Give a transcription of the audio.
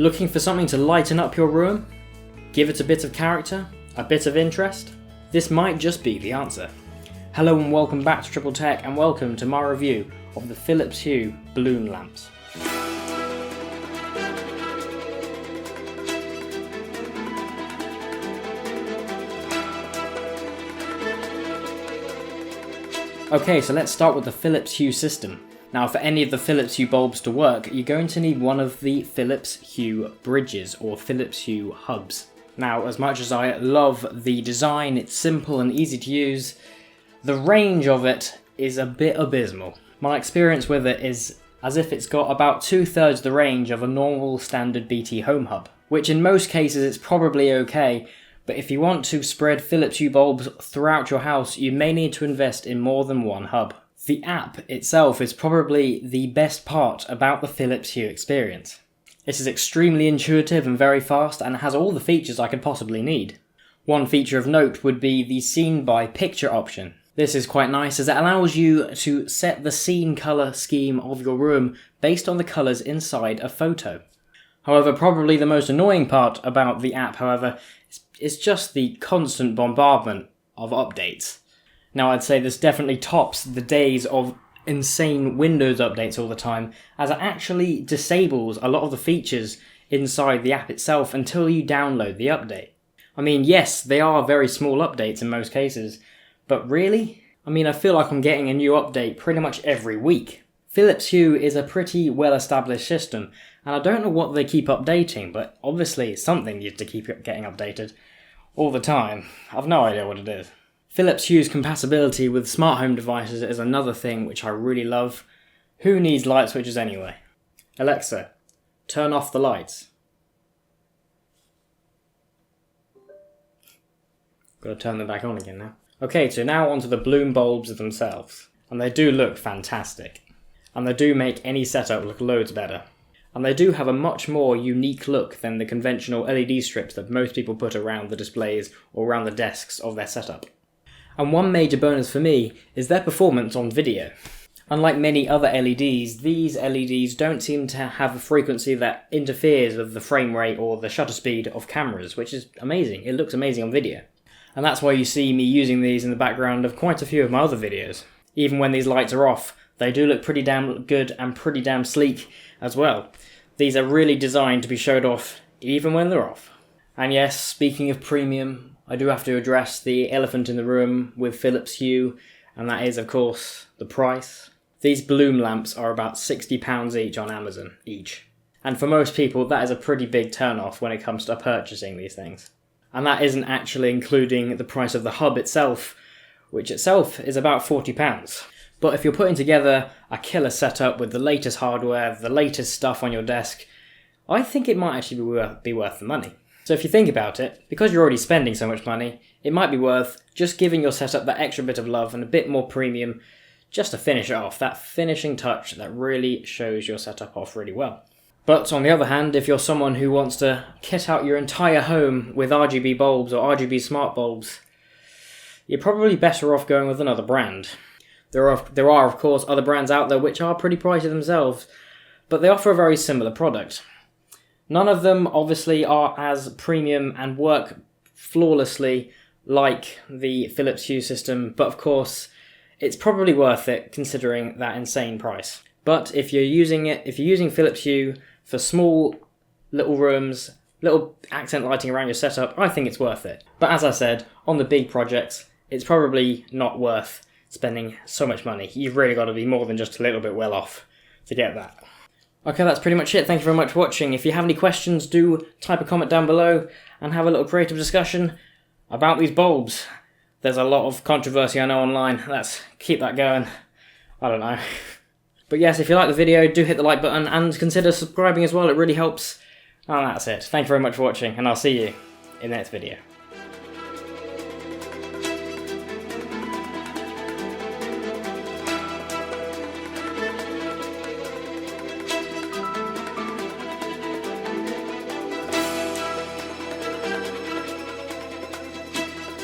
Looking for something to lighten up your room? Give it a bit of character? A bit of interest? This might just be the answer. Hello and welcome back to Triple Tech, and welcome to my review of the Philips Hue balloon lamps. Okay, so let's start with the Philips Hue system. Now, for any of the Philips Hue bulbs to work, you're going to need one of the Philips Hue bridges or Philips Hue hubs. Now, as much as I love the design, it's simple and easy to use, the range of it is a bit abysmal. My experience with it is as if it's got about 2/3 the range of a normal standard BT home hub, which in most cases it's probably okay, but if you want to spread Philips Hue bulbs throughout your house, you may need to invest in more than one hub. The app itself is probably the best part about the Philips Hue experience. It is extremely intuitive and very fast, and has all the features I could possibly need. One feature of note would be the scene by picture option. This is quite nice as it allows you to set the scene colour scheme of your room based on the colours inside a photo. However, probably the most annoying part about the app, however, is just the constant bombardment of updates. Now, I'd say this definitely tops the days of insane Windows updates all the time, as it actually disables a lot of the features inside the app itself until you download the update. I mean, yes, they are very small updates in most cases, but really? I mean, I feel like I'm getting a new update pretty much every week. Philips Hue is a pretty well-established system, and I don't know what they keep updating, but obviously something needs to keep getting updated all the time. I've no idea what it is. Philips Hue's compatibility with smart home devices is another thing which I really love. Who needs light switches anyway? Alexa, turn off the lights. Gotta turn them back on again now. Okay, so now onto the balloon bulbs themselves. And they do look fantastic. And they do make any setup look loads better. And they do have a much more unique look than the conventional LED strips that most people put around the displays or around the desks of their setup. And one major bonus for me is their performance on video. Unlike many other LEDs, these LEDs don't seem to have a frequency that interferes with the frame rate or the shutter speed of cameras, which is amazing. It looks amazing on video. And that's why you see me using these in the background of quite a few of my other videos. Even when these lights are off, they do look pretty damn good and pretty damn sleek as well. These are really designed to be showed off even when they're off. And yes, speaking of premium, I do have to address the elephant in the room with Philips Hue, and that is, of course, the price. These balloon lamps are about £60 each on Amazon, each. And for most people, that is a pretty big turn-off when it comes to purchasing these things. And that isn't actually including the price of the hub itself, which itself is about £40. But if you're putting together a killer setup with the latest hardware, the latest stuff on your desk, I think it might actually be worth the money. So if you think about it, because you're already spending so much money, it might be worth just giving your setup that extra bit of love and a bit more premium just to finish it off, that finishing touch that really shows your setup off really well. But on the other hand, if you're someone who wants to kit out your entire home with RGB bulbs or RGB smart bulbs, you're probably better off going with another brand. There are of course other brands out there which are pretty pricey themselves, but they offer a very similar product. None of them obviously are as premium and work flawlessly like the Philips Hue system, but of course it's probably worth it considering that insane price. But if you're using Philips Hue for small little rooms, little accent lighting around your setup, I think it's worth it. But as I said, on the big projects, it's probably not worth spending so much money. You've really got to be more than just a little bit well off to get that. Okay, that's pretty much it. Thank you very much for watching. If you have any questions, do type a comment down below and have a little creative discussion about these bulbs. There's a lot of controversy I know online. Let's keep that going. I don't know. But yes, if you like the video, do hit the like button and consider subscribing as well. It really helps. And that's it. Thank you very much for watching, and I'll see you in the next video.